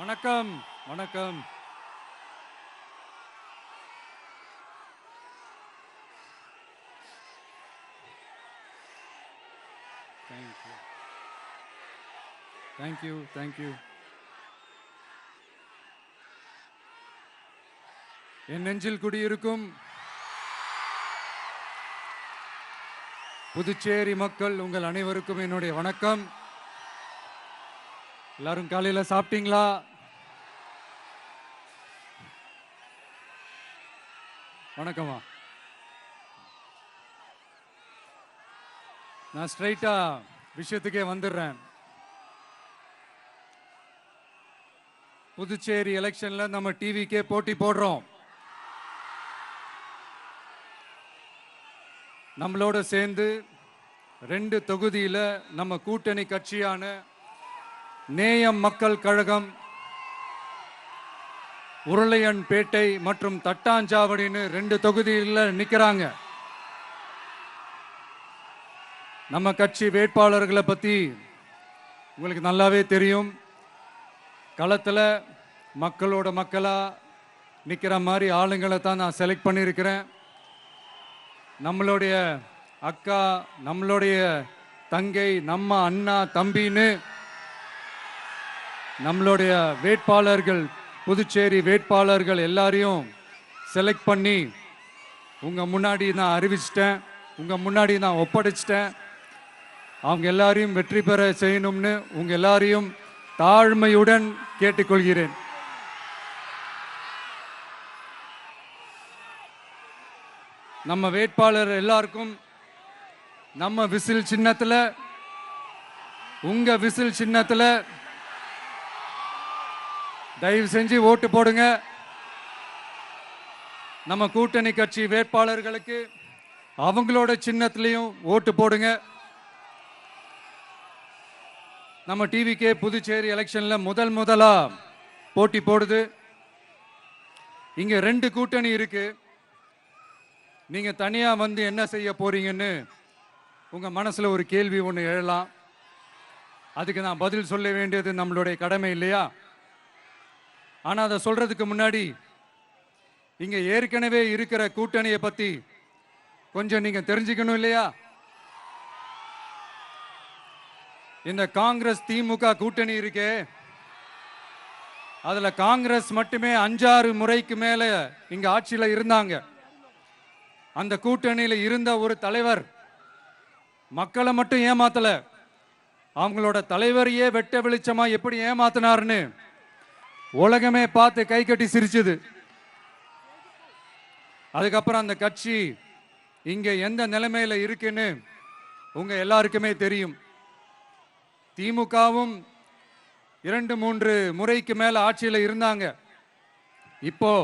வணக்கம் வணக்கம். Thank you thank you. என் நெஞ்சில் குடியிருக்கும் புதுச்சேரி மக்கள் உங்கள் அனைவருக்கும் என்னுடைய வணக்கம். எல்லாரும் காலையில சாப்பிட்டீங்களா? வணக்கமா. நான் ஸ்ட்ரைட்டா விஷயத்துக்கே வந்துடுறேன். புதுச்சேரி எலெக்ஷன்ல நம்ம டிவிக்கே போட்டி போடுறோம். நம்மளோட சேர்ந்து 2 தொகுதியில நம்ம கூட்டணி கட்சியான நேயம் மக்கள் கழகம் உருளையன்பேட்டை மற்றும் தட்டாஞ்சாவடின்னு 2 தொகுதியில் நிற்கிறாங்க. நம்ம கட்சி வேட்பாளர்களை பற்றி உங்களுக்கு நல்லாவே தெரியும். களத்தில் மக்களோட மக்களாக நிற்கிற மாதிரி ஆளுங்களை தான் நான் செலக்ட் பண்ணியிருக்கிறேன். நம்மளுடைய அக்கா, நம்மளுடைய தங்கை, நம்ம அண்ணா தம்பின்னு நம்மளுடைய வேட்பாளர்கள், புதுச்சேரி வேட்பாளர்கள் எல்லாரையும் செலக்ட் பண்ணி உங்கள் முன்னாடி நான் அறிவிச்சிட்டேன், உங்கள் முன்னாடி நான் ஒப்படைச்சிட்டேன். அவங்க எல்லாரையும் வெற்றி பெற செய்யணும்னு உங்கள் எல்லாரையும் தாழ்மையுடன் கேட்டுக்கொள்கிறேன். நம்ம வேட்பாளர் எல்லாருக்கும் நம்ம விசில் சின்னத்தில், உங்க விசில் சின்னத்தில் தயவு செஞ்சு ஓட்டு போடுங்க. நம்ம கூட்டணி கட்சி வேட்பாளர்களுக்கு அவங்களோட சின்னத்திலையும் ஓட்டு போடுங்க. நம்ம டிவிக்கே புதுச்சேரி எலெக்ஷன்ல முதலா போட்டி போடுது. இங்க 2 கூட்டணி இருக்கு. நீங்க தனியா வந்து என்ன செய்ய போறீங்கன்னு உங்க மனசுல ஒரு கேள்வி ஒன்று எழலாம். அதுக்கு நான் பதில் சொல்ல வேண்டியது நம்மளுடைய கடமை இல்லையா? ஆனா அதை சொல்றதுக்கு முன்னாடி இங்க ஏற்கனவே இருக்கிற கூட்டணியை பத்தி கொஞ்சம் நீங்க தெரிஞ்சுக்கணும் இல்லையா? இந்த காங்கிரஸ் திமுக கூட்டணி இருக்கே, அதுல காங்கிரஸ் மட்டுமே 5-6 முறைக்கு மேல இங்க ஆட்சியில இருந்தாங்க. அந்த கூட்டணியில இருந்த ஒரு தலைவர் மக்களை மட்டும் ஏமாத்தல, அவங்களோட தலைவரையே வெட்ட வெளிச்சமா எப்படி ஏமாத்தினார்னு உலகமே பார்த்து கை கட்டி சிரிச்சது. அதுக்கப்புறம் அந்த கட்சி இங்க எந்த நிலைமையில இருக்குன்னு உங்க எல்லாருக்குமே தெரியும். திமுகவும் 2-3 முறைக்கு மேல ஆட்சியில் இருந்தாங்க. இப்போ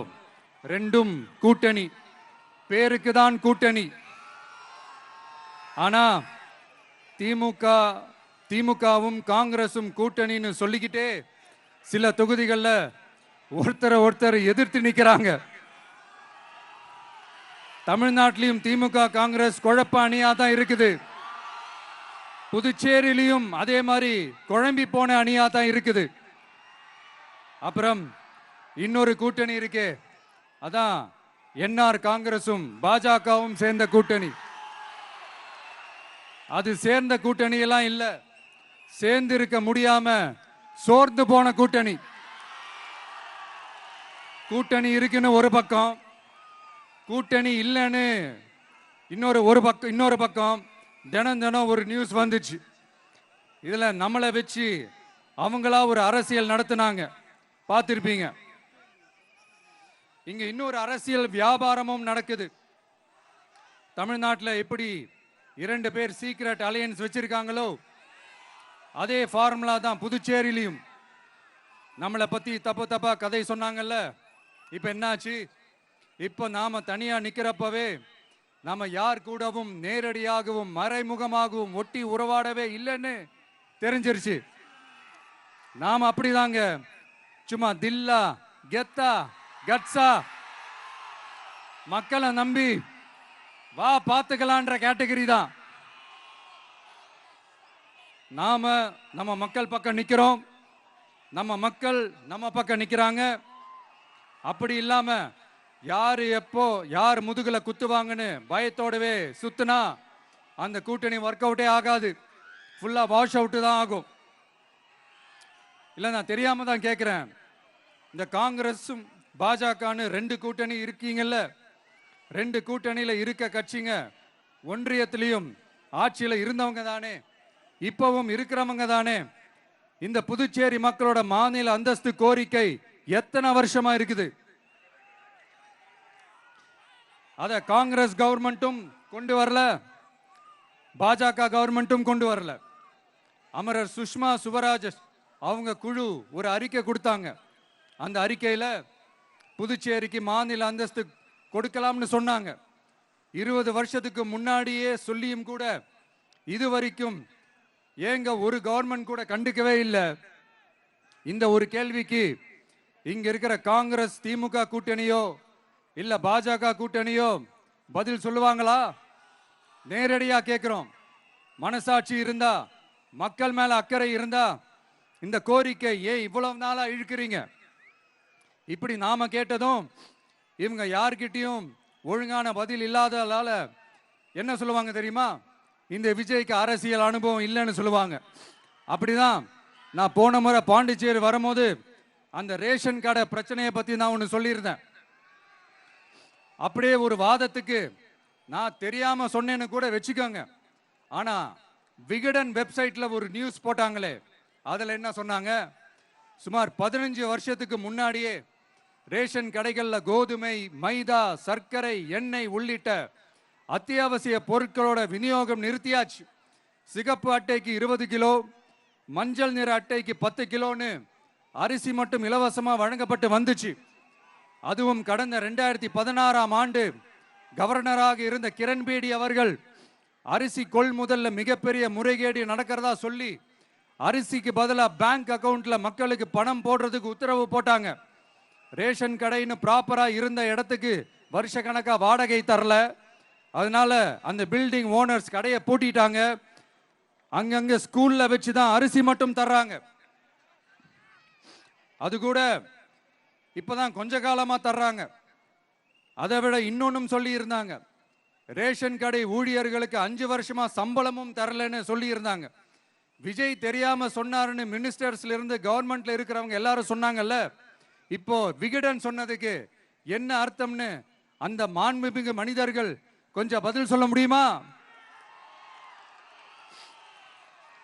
2ம் கூட்டணி, பேருக்கு தான் கூட்டணி. ஆனா திமுகவும் காங்கிரசும் கூட்டணின்னு சொல்லிக்கிட்டே சில தொகுதிகளில் ஒருத்தரை எதிர்த்து நிற்கிறாங்க. தமிழ்நாட்டிலையும் திமுக காங்கிரஸ் குழப்ப அணியா தான் இருக்குது. புதுச்சேரியிலையும் அதே மாதிரி குழம்பி போன அணியா தான் இருக்குது. அப்புறம் இன்னொரு கூட்டணி இருக்கே, அதான் என்ஆர் காங்கிரசும் பாஜகவும் சேர்ந்த கூட்டணி. அது சேர்ந்த கூட்டணி எல்லாம் இல்ல, சேர்ந்து இருக்க முடியாம சோர்ந்து போன கூட்டணி. கூட்டணி இருக்குன்னு ஒரு பக்கம், கூட்டணி இல்லைன்னு இன்னொரு பக்கம் தினம் ஒரு நியூஸ் வந்துச்சு. இதுல நம்மளை வச்சு அவங்களா ஒரு அரசியல் நடத்தினாங்க, பார்த்திருப்பீங்க. இங்க இன்னொரு அரசியல் வியாபாரமும் நடக்குது. தமிழ்நாட்டில் எப்படி 2 பேர் சீக்ரெட் அலையன்ஸ் வச்சிருக்காங்களோ அதே ஃபார்முலா தான் புதுச்சேரியிலையும். நம்மளை பத்தி தப்பா கதை சொன்னாங்கல்ல, இப்ப என்னாச்சு? இப்ப நாம தனியா நிக்கிறப்பவே நாம யார் கூடவும் நேரடியாகவும் மறைமுகமாகவும் ஒட்டி உறவாடவே இல்லைன்னு தெரிஞ்சிருச்சு. நாம அப்படிதாங்க, சும்மா தில்லா கெத்தா கட்ஸா மக்களை நம்பி வா பார்த்துக்கலான்ற கேட்டகரி தான். நாம நம்ம மக்கள் பக்கம் நிக்கிறோம். நம்ம மக்கள் நம்ம பக்கம் நிக்கிறாங்க. அப்படி இல்லாம யாரு எப்போ யார் முதுகுல குத்துவாங்கன்னு பயத்தோடவே சுத்துனா அந்த கூட்டணி ஒர்க் அவுட்டே ஆகாது, ஃபுல்லா வாஷ் அவுட் தான் ஆகும். இல்ல நான் தெரியாம தான் கேட்கிறேன். இந்த காங்கிரஸும் பாஜகன்னு ரெண்டு கூட்டணி இருக்கீங்கல்ல, ரெண்டு கூட்டணியில இருக்க கட்சிங்க ஒன்றியத்திலையும் ஆட்சியில இருந்தவங்க தானே, இப்பவும் இருக்கிறவங்க தானே. இந்த புதுச்சேரி மக்களோட மாநில அந்தஸ்து கோரிக்கை எத்தனை வருஷமா இருக்குது? அத காங்கிரஸ் கவர்மெண்ட்டும் கொண்டு வரல, பாஜக கவர்மெண்ட்டும் கொண்டு வரல. அமரர் சுஷ்மா சுவராஜ் அவங்க குழு ஒரு அறிக்கை கொடுத்தாங்க. அந்த அறிக்கையில புதுச்சேரிக்கு மாநில அந்தஸ்து கொடுக்கலாம்னு சொன்னாங்க. 20 வருஷத்துக்கு முன்னாடியே சொல்லியும் கூட இதுவரைக்கும் ஏங்க ஒரு கவர்மெண்ட் கூட கண்டுக்கவே இல்லை. இந்த ஒரு கேள்விக்கு இங்க இருக்கிற காங்கிரஸ் திமுக கூட்டணியோ இல்ல பாஜக கூட்டணியோ பதில் சொல்லுவாங்களா? நேரடியா கேட்கிறோம். மனசாட்சி இருந்தா, மக்கள் மேல அக்கறை இருந்தா இந்த கோரிக்கை ஏன் இவ்வளவு நாளா இழுக்கிறீங்க? இப்படி நாம கேட்டதும் இவங்க யார்கிட்டயும் ஒழுங்கான பதில் இல்லாததால என்ன சொல்லுவாங்க தெரியுமா? இந்த விஜய்க்கு அரசியல் அனுபவம் இல்லைன்னு சொல்லுவாங்க. அப்படிதான் நான் போன முறை பாண்டிச்சேரி வரும்போது அந்த ரேஷன் கடை பிரச்சனையை பத்தி நான் ஒன்று சொல்லியிருந்தேன். அப்படியே ஒரு வாதத்துக்கு நான் தெரியாம சொன்னேன்னு கூட வச்சுக்கோங்க. ஆனா விகடன் வெப்சைட்ல ஒரு நியூஸ் போட்டாங்களே, அதுல என்ன சொன்னாங்க? சுமார் 15 வருஷத்துக்கு முன்னாடியே ரேஷன் கடைகள்ல கோதுமை, மைதா, சர்க்கரை, எண்ணெய் உள்ளிட்ட அத்தியாவசிய பொருட்களோட விநியோகம் நிறுத்தியாச்சு. சிகப்பு அட்டைக்கு 20 கிலோ, மஞ்சள் நிற அட்டைக்கு 10 கிலோன்னு அரிசி மட்டும் இலவசமா வழங்கப்பட்டு வந்துச்சு. அதுவும் கடந்த 2016ஆம் ஆண்டு கவர்னராக இருந்த கிரண்பேடி அவர்கள் அரிசி கொள்முதல்ல மிகப்பெரிய முறைகேடு நடக்கிறதா சொல்லி அரிசிக்கு பதிலாக பேங்க் அக்கவுண்ட்ல மக்களுக்கு பணம் போடுறதுக்கு உத்தரவு போட்டாங்க. ரேஷன் கடைன்னு ப்ராப்பரா இருந்த இடத்துக்கு வருஷ கணக்கா வாடகை தரல. அதனால அந்த பில்டிங் ஓனர்ஸ் கடையை பூட்டிட்டாங்க. அங்கங்க ஸ்கூல்ல வச்சுதான் அரிசி மட்டும் தர்றாங்க. அது கூட இப்பதான் கொஞ்ச காலமா தர்றாங்க. அதை விட இன்னொன்னும் சொல்லி இருந்தாங்க, ரேஷன் கடை ஊழியர்களுக்கு 5 வருஷமா சம்பளமும் தரலன்னு சொல்லி இருந்தாங்க. விஜய் தெரியாம சொன்னாருன்னு மினிஸ்டர்ஸ்ல இருந்து கவர்மெண்ட்ல இருக்கிறவங்க எல்லாரும் சொன்னாங்கல்ல. இப்போ விகடன் சொன்னதுக்கு என்ன அர்த்தம்னு அந்த மாண்புமிகு மனிதர்கள் கொஞ்சம் பதில் சொல்ல முடியுமா?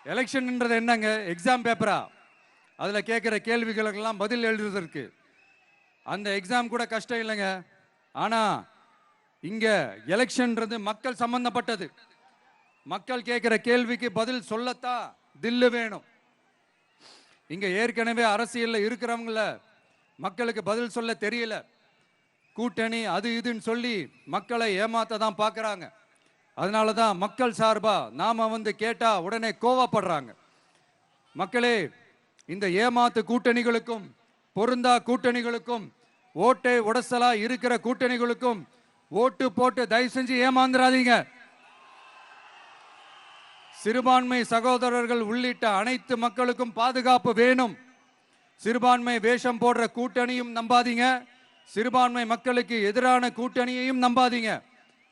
எலெக்ஷன்ன்றது என்னங்க, எக்ஸாம் பேப்பரா? அதுல கேட்கிற கேள்விகளுக்கெல்லாம் பதில் எழுதுவதற்கு அந்த எக்ஸாம் கூட கஷ்டம் இல்லைங்க. ஆனா இங்க எலெக்ஷன்ன்றது மக்கள் சம்பந்தப்பட்டது. மக்கள் கேட்கிற கேள்விக்கு பதில் சொல்லத்தான் தில்லு வேணும். இங்க ஏற்கனவே அரசியல்ல இருக்கிறவங்கள மக்களுக்கு பதில் சொல்ல தெரியல. கூட்டணி அது இதுன்னு சொல்லி மக்களை ஏமாத்த தான் பார்க்கறாங்க. அதனாலதான் மக்கள் சார்பா நாம வந்து கேட்டா உடனே கோவப்படுறாங்க. மக்களே, இந்த ஏமாத்து கூட்டணிகளுக்கும் பொருந்தா கூட்டணிகளுக்கும் ஓட்டை உடசலா இருக்கிற கூட்டணிகளுக்கும் ஓட்டு போட்டு தயவு செஞ்சு ஏமாந்துடாதீங்க. சிறுபான்மை சகோதரர்கள் உள்ளிட்ட அனைத்து மக்களுக்கும் பாதுகாப்பு வேணும். சிறுபான்மை வேஷம் போடுற கூட்டணியும் நம்பாதீங்க, சிறுபான்மை மக்களுக்கு எதிரான கூட்டணியையும் நம்பாதீங்க.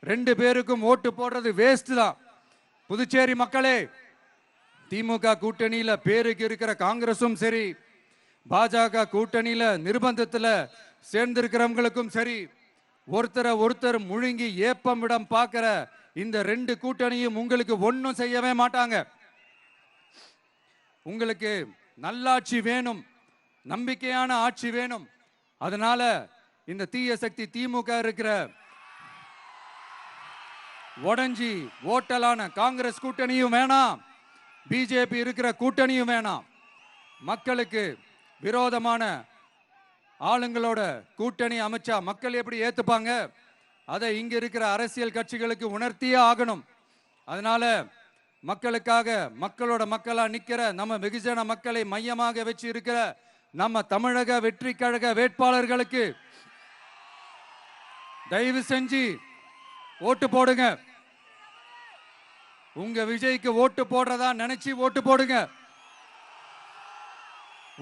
2 பேருக்கும் ஓட்டு போடுறது வேஸ்ட் தான். புதுச்சேரி மக்களே, திமுக கூட்டணியில பேருக்கு இருக்கிற காங்கிரசும் சரி, பாஜக கூட்டணியில நிர்பந்தத்துல சேர்ந்திருக்கிறவங்களுக்கும் சரி, ஒருத்தர் முழுங்கி ஏப்பம் விடம் பார்க்கிற இந்த 2 கூட்டணியும் உங்களுக்கு ஒன்னும் செய்யவே மாட்டாங்க. உங்களுக்கு நல்லாட்சி வேணும், நம்பிக்கையான ஆட்சி வேணும். அதனால இந்த தீய சக்தி திமுக இருக்கிற உடஞ்சி ஓட்டலான காங்கிரஸ் கூட்டணியும் வேணாம், பிஜேபி இருக்கிற கூட்டணியும் வேணாம். மக்களுக்கு விரோதமான ஆளுங்களோட கூட்டணி அமைச்சா மக்கள் எப்படி ஏத்துப்பாங்க? அதை இங்க இருக்கிற அரசியல் கட்சிகளுக்கு உணர்த்தியே ஆகணும். அதனால மக்களுக்காக மக்களோட மக்களா நிக்கிற நம்ம வெகுஜன மக்களை மையமாக வச்சு இருக்கிற நம்ம தமிழக வெற்றி கழக வேட்பாளர்களுக்கு தயவு செஞ்சு ஓட்டு போடுங்க. உங்க விஜய்க்கு ஓட்டு போடுறதா நினைச்சு ஓட்டு போடுங்க.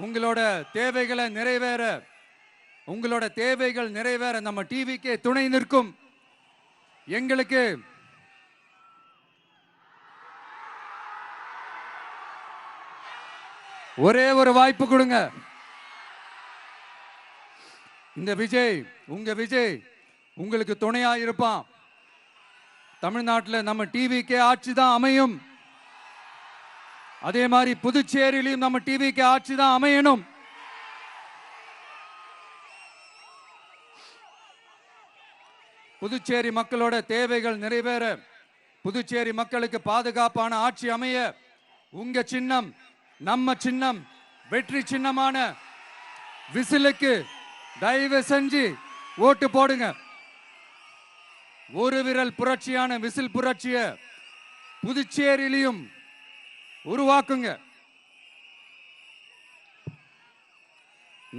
உங்களோட தேவைகளை நிறைவேற உங்களோட தேவைகள் நிறைவேற நம்ம டிவிக்கே துணை நிற்கும். எங்களுக்கு ஒரே ஒரு வாய்ப்பு கொடுங்க. இந்த விஜய், உங்க விஜய் உங்களுக்கு துணையா இருப்பான். தமிழ்நாட்டில் நம்ம டிவிக்கே ஆட்சி தான் அமையும். அதே மாதிரி புதுச்சேரியிலும் நம்ம டிவிக்கு ஆட்சி தான் அமையணும். புதுச்சேரி மக்களோட தேவைகள் நிறைவேற, புதுச்சேரி மக்களுக்கு பாதுகாப்பான ஆட்சி அமைய உங்க சின்னம், நம்ம சின்னம், வெற்றி சின்னமான விசிலுக்கு தயவு செஞ்சு ஓட்டு போடுங்க. ஒரு விரல் புரட்சியான விசில் புரட்சிய புதுச்சேரியிலும் உருவாக்குங்க.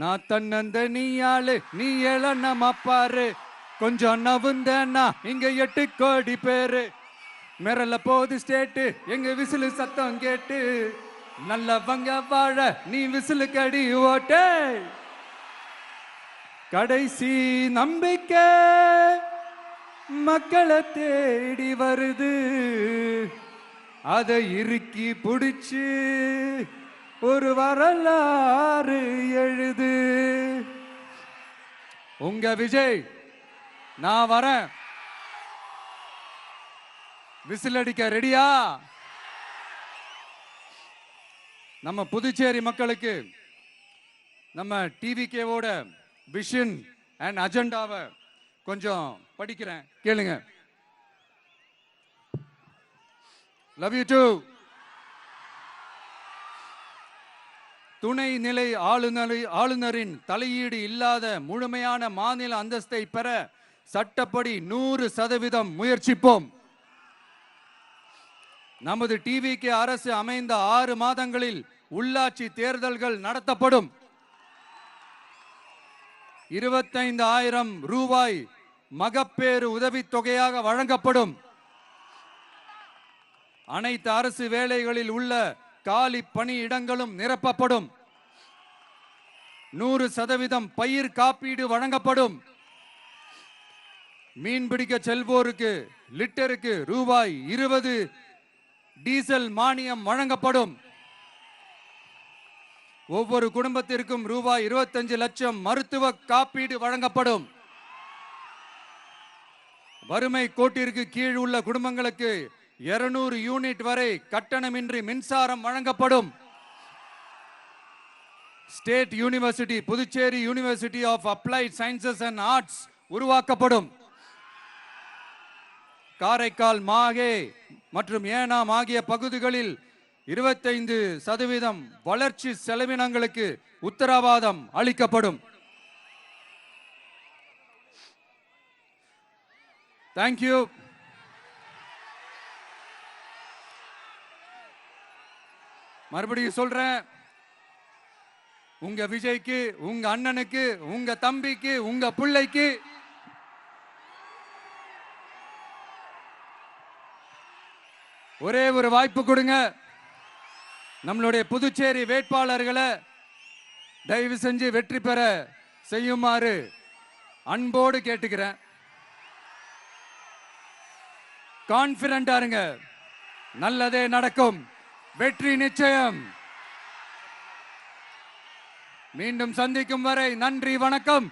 நான் தன்னந்த நீ ஆளு, நீ எழ நம்ம பாரு, கொஞ்சம் நவுந்தேன்னா இங்க 8 கோடி பேரு. மிரல போது ஸ்டேட்டு எங்க விசிலு சத்தம் கேட்டு, நல்லவங்க வாழ நீ விசிலு கடி ஓட்டே. கடைசி நம்பிக்கை மக்களை தேடி வருது, அதை இறுக்கி பிடிச்சு ஒரு வரலாறு எழுது. உங்க விஜய், நான் வரேன். விசில் அடிக்க ரெடியா? நம்ம புதுச்சேரி மக்களுக்கு நம்ம டிவிகேவோட விஷன் அண்ட் அஜெண்டாவை கொஞ்சம் படிக்கிறேன், கேளுங்க. Love you too. துணை நிலை ஆளுநரின் தலையீடு இல்லாத முழுமையான மாநில அந்தஸ்தை பெற சட்டப்படி 100% முயற்சிப்போம். நமது டிவிக்கு அரசு அமைந்த 6 மாதங்களில் உள்ளாட்சி தேர்தல்கள் நடத்தப்படும். 25,000 ரூபாய் மகப்பேறு உதவித்தொகையாக வழங்கப்படும். அனைத்து அரசு வேலைகளில் உள்ள காலி பணியிடங்களும் நிரப்பப்படும். 100% பயிர் காப்பீடு வழங்கப்படும். மீன்பிடிக்க செல்வோருக்கு லிட்டருக்கு ரூபாய் 20 டீசல் மானியம் வழங்கப்படும். ஒவ்வொரு குடும்பத்திற்கும் ரூபாய் 25 லட்சம் மருத்துவ காப்பீடு வழங்கப்படும். வறுமை கோட்டிற்கு கீழ் உள்ள குடும்பங்களுக்கு 200 யூனிட் வரை கட்டணமின்றி மின்சாரம் வழங்கப்படும். State university, Puducherry university of applied sciences and arts உருவாக்கப்படும். காரைக்கால், மாஹே மற்றும் ஏனாம் ஆகிய பகுதிகளில் 25% வளர்ச்சி செலவினங்களுக்கு உத்தரவாதம் அளிக்கப்படும். தேங்க்யூ. மறுபடியும் சொல்றேன், உங்க விஜய்க்கு, உங்க அண்ணனுக்கு, உங்க தம்பிக்கு, உங்க பிள்ளைக்கு ஒரே ஒரு வாய்ப்பு கொடுங்க. நம்மளுடைய புதுச்சேரி வேட்பாளர்களை தயவு செஞ்சு வெற்றி பெற செய்யுமாறு அன்போடு கேட்டுக்கிறேன். கான்பிடண்டா இருங்க, நல்லதே நடக்கும், வெற்றி நிச்சயம். மீண்டும் சந்திக்கும் வரை நன்றி, வணக்கம்.